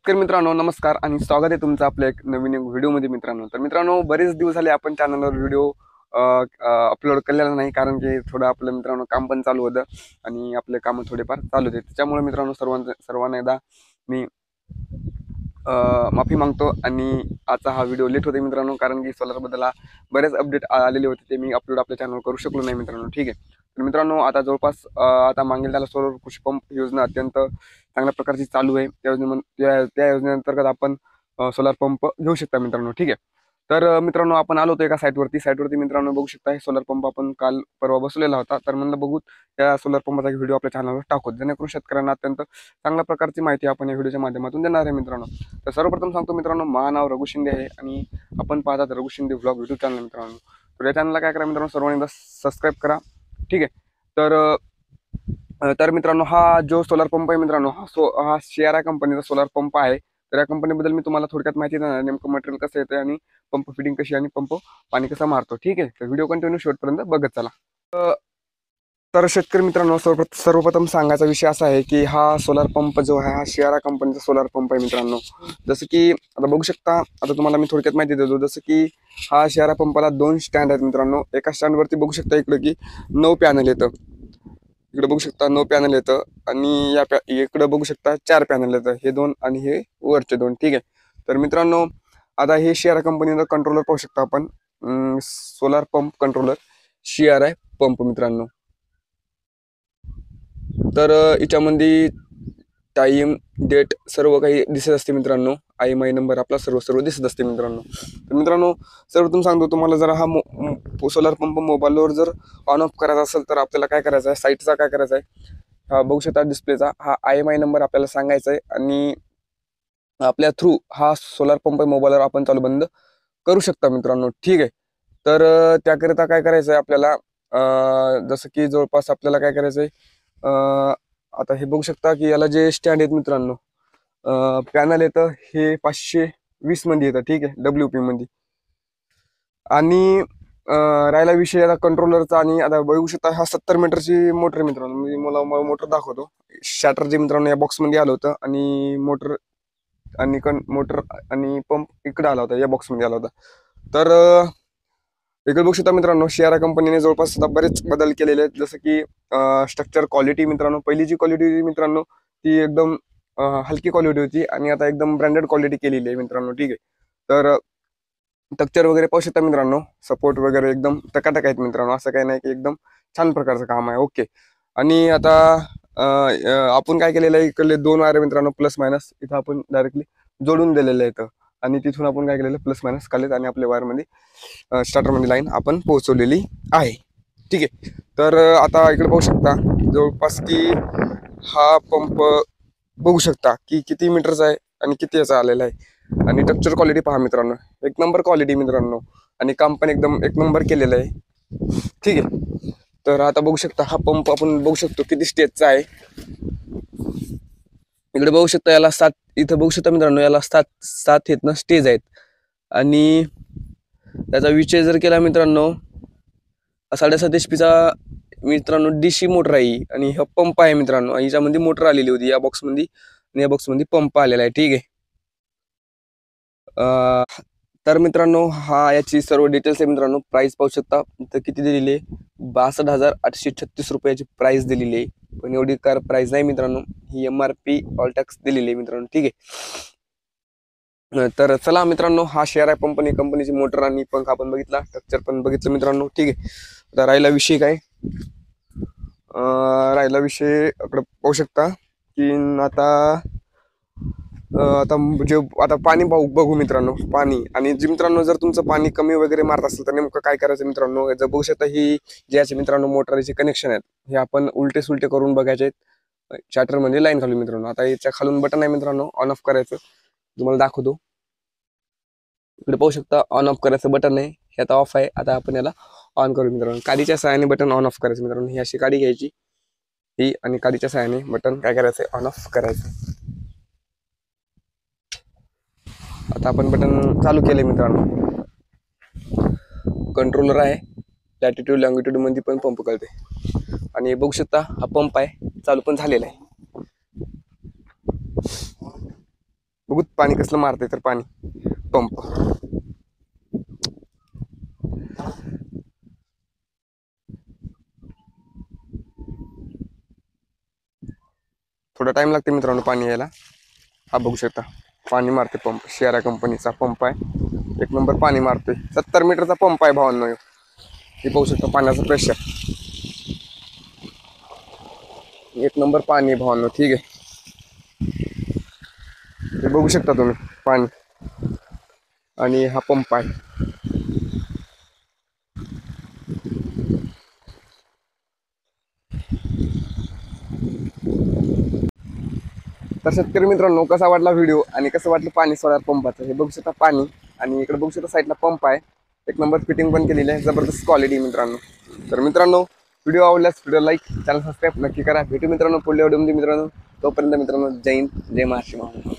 शेतकरी मित्रांनो नमस्कार आणि स्वागत आहे तुमचं आपल्या एक नवीन व्हिडिओमध्ये मित्रांनो. तर मित्रांनो बरेच दिवस झाले आपण चॅनलवर व्हिडिओ अपलोड केलेला नाही, कारण की थोडं आपलं मित्रांनो काम पण चालू होतं आणि आपले कामं थोडेफार चालू होते. त्याच्यामुळे मित्रांनो सर्वांना एकदा मी माफी मागतो. आणि आजचा हा व्हिडिओ लेट होते मित्रांनो, कारण की सोलरबद्दल बरेच अपडेट आलेले होते, ते मी अपलोड आपल्या चॅनलवर करू शकलो नाही मित्रांनो. ठीक आहे. तर मित्रांनो आता जवळपास आता मागील त्याला सोलर कृषी पंप योजना अत्यंत चांगल्या प्रकारची चालू आहे. त्या योजनेअंतर्गत आपण सोलार पंप घेऊ शकता मित्रांनो. ठीक आहे. तर मित्रांनो आपण आलो होतो एका साईटवरती मित्रांनो बघू शकता. सोलर पंप आपण काल परवा बसवलेला होता. तर म्हणलं बघू त्या सोलर पंपाचा व्हिडिओ आपल्या चॅनलवर टाकू, जेणेकरून शेतकऱ्यांना अत्यंत चांगल्या प्रकारची माहिती आपण या व्हिडिओच्या माध्यमातून देणार आहे मित्रांनो. तर सर्वप्रथम सांगतो मित्रांनो, माझं नाव रघु शिंदे आहे आणि आपण पाहतात Raghu Shinde vlog YouTube channel मित्रांनो. तर या चॅनलला काय करा मित्रांनो, सर्वांनी एकदा सबस्क्राईब करा. ठीक आहे. तर मित्रांनो हा जो सोलार पंप आहे मित्रांनो, हा शेअर कंपनीचा सोलार पंप आहे. तर या कंपनीबद्दल मी तुम्हाला थोडक्यात माहिती देणार आहे, नेमकं मटेरियल कसं येतं आणि पंप फिटिंग कशी आणि पंप पाणी कसं मारतो. ठीक आहे. तर व्हिडिओ कंटिन्यू शेवटपर्यंत बघत चला. तर शेतकरी मित्रांनो सर्वप्रथम सांगायचा विषय असा आहे की हा सोलार पंप जो आहे हा शेअर कंपनीचा सोलार पंप आहे मित्रांनो. जसं की आता बघू शकता, आता तुम्हाला मी थोडक्यात माहिती देतो. जसं की हा शेअर पंपाला 2 स्टँड आहेत मित्रांनो. एका स्टँडवरती बघू शकता इकडे की 9 पॅनल येतं, इकडे बघू शकता 9 पॅनल येतं आणि इकडे बघू शकता 4 पॅनल येतं, हे 2 आणि हे वरचे 2. ठीक आहे. तर मित्रांनो आता हे शेअर कंपनीचं कंट्रोलर पाहू शकता आपण, solar pump controller share pump मित्रांनो. तर याच्यामध्ये टाईम डेट सर्व काही दिसत असते मित्रांनो. IMI नंबर आपला सर्व दिसत असते मित्रांनो. तर मित्रांनो सर्वप्रथम सांगतो तुम्हाला, जर हा सोलार पंप मोबाईलवर जर ऑन ऑफ करायचा असेल तर आपल्याला काय करायचं आहे, साईटचा काय करायचा आहे, हा बघू शकता डिस्प्लेचा हा IMI नंबर आपल्याला सांगायचा आहे आणि आपल्या थ्रू हा सोलार पंप मोबाईलवर आपण चालू बंद करू शकता मित्रांनो. ठीक आहे. तर त्याकरिता काय करायचं आहे आपल्याला, जसं की जवळपास आपल्याला काय करायचं आहे, आता हे बघू शकता की याला जे स्टँड आहेत मित्रांनो, पॅनल येतं हे 520 मध्ये येतं. ठीक आहे, WP मध्ये. आणि राहिला विषय आता कंट्रोलरचा, आणि आता बघू शकता हा 70 मीटरची मोटर आहे मित्रांनो. मी मला मोटर दाखवतो. शॅटर जे मित्रांनो या बॉक्समध्ये आलं होतं आणि मोटर आणि पंप इकडे आला होता, या बॉक्समध्ये आला होता. तर इकडे बघू शकता मित्रांनो, शेअर कंपनीने जवळपास आता बरेच बदल केलेले आहेत. जसं की स्ट्रक्चर क्वालिटी मित्रांनो, पहिली जी क्वालिटी होती मित्रांनो ती एकदम हलकी क्वालिटी होती आणि आता एकदम ब्रँडेड क्वालिटी केलेली आहे मित्रांनो. ठीक आहे. तर स्ट्रक्चर वगैरे पाहू शकता मित्रांनो, सपोर्ट वगैरे एकदम टकाटक आहेत मित्रांनो. असं काही नाही की एकदम छान प्रकारचं काम आहे. ओके. आणि आता आपण काय केलेलं आहे, इकडले 2 वायर मित्रांनो प्लस मायनस इथं आपण डायरेक्टली जोडून दिलेलं आहे इथं, आणि तिथून आपण काय केलेलं प्लस मायनस काढलेत आणि आपल्या वायरमध्ये स्टार्टरमध्ये लाईन आपण पोहोचवलेली आहे. ठीक आहे. तर आता इकडे पाहू शकता जवळपास की हा पंप बघू शकता की किती मीटरचा आहे आणि किती याचा आलेला आहे. आणि स्ट्रक्चर क्वालिटी पहा मित्रांनो, एक नंबर क्वालिटी मित्रांनो, आणि काम पण एकदम एक नंबर केलेलं आहे. ठीक आहे. तर आता बघू शकता हा पंप आपण बघू शकतो किती स्टेजचा आहे. इकडे बघू शकता याला 7, इथं बघू शकता मित्रांनो याला 7 आहेत ना स्टेज आहेत. आणि त्याचा विषय जर केला मित्रांनो, 7.5 HP मित्रांनो DC मोटर आहे आणि हा पंप आहे मित्रांनो. याच्यामध्ये मोटर आलेली होती या बॉक्समध्ये आणि या बॉक्समध्ये पंप आलेला आहे. ठीक आहे. तर मित्रांनो हा याची सर्व डिटेल्स आहे मित्रांनो. प्राइस पाहू शकता इथं किती दिलेली आहे, 62,836 रुपयाची प्राइस दिलेली आहे. पण एवढी कार प्राइस नाही मित्रांनो, ही MRP ऑल टॅक्स दिलेली आहे मित्रांनो. ठीक आहे. तर चला मित्रांनो, हा शेअर आहे कंपनीची मोटर आणि पंख आपण बघितला, स्ट्रक्चर पण बघितलं मित्रांनो. ठीक आहे. आता राहिला विषय काय, राहिला विषय इकडे पाहू शकता की आता पाणी बघू मित्रांनो. पाणी आणि जे मित्रांनो जर तुमचं पाणी कमी वगैरे मारत असेल तर नेमकं काय करायचं मित्रांनो, जर बघू शकता ही ज्याचे मित्रांनो मोटरचे कनेक्शन आहेत हे आपण उलटे सुलटे करून बघायचे आहेत. चार्टरमध्ये लाईन घालू मित्रांनो. आता याच्या खालून बटन आहे मित्रांनो ऑन ऑफ करायचं, तुम्हाला दाखवतो. इकडे पाहू शकता ऑन ऑफ करायचं बटन आहे, हे आता ऑफ आहे. आता आपण याला ऑन करू मित्रांनो. काडीच्या सहाय्याने बटन ऑन ऑफ करायचं मित्रांनो. ही अशी काडी घ्यायची ही, आणि काडीच्या सहाय्याने बटन काय करायचं ऑन ऑफ करायचं. आता आपण बटन चालू केले मित्रांनो. कंट्रोलर आहे, लॅटिट्यूड लॉंगिट्यूड मध्ये पण पंप कळते. आणि बघू शकता हा पंप आहे चालू पण झालेला आहे. बघू पाणी कसलं मारतंय तर पाणी पंप. थोडा टाइम लागते मित्रांनो पाणी यायला. हा बघू शकता पाणी मारते पंप, शेरा कंपनीचा पंप आहे. एक नंबर पाणी मारतोय. 70 मीटरचा पंप आहे भावांनो. हे पाहू शकता पाण्याचं प्रेशर. एक नंबर पाणी आहे भावांनो. ठीक आहे, हे बघू शकता तुम्ही पाणी. आणि हा पंप आहे. तर शेतकरी मित्रांनो, कसा वाटला व्हिडिओ आणि कसं वाटलं पाणी सोलार पंपाचं हे बघू शकता पाणी. आणि इकडे बघू शकता साईडला पंप आहे. एक नंबर फिटिंग पण केलेली आहे, जबरदस्त क्वालिटी मित्रांनो. तर मित्रांनो, व्हिडिओ आवडल्यास व्हिडिओ लाईक, चॅनल सबस्क्राईब नक्की करा. भेटू मित्रांनो पुढल्या व्हिडिओमध्ये मित्रांनो. तोपर्यंत मित्रांनो, जय हिंद, जय महाराष्ट्र.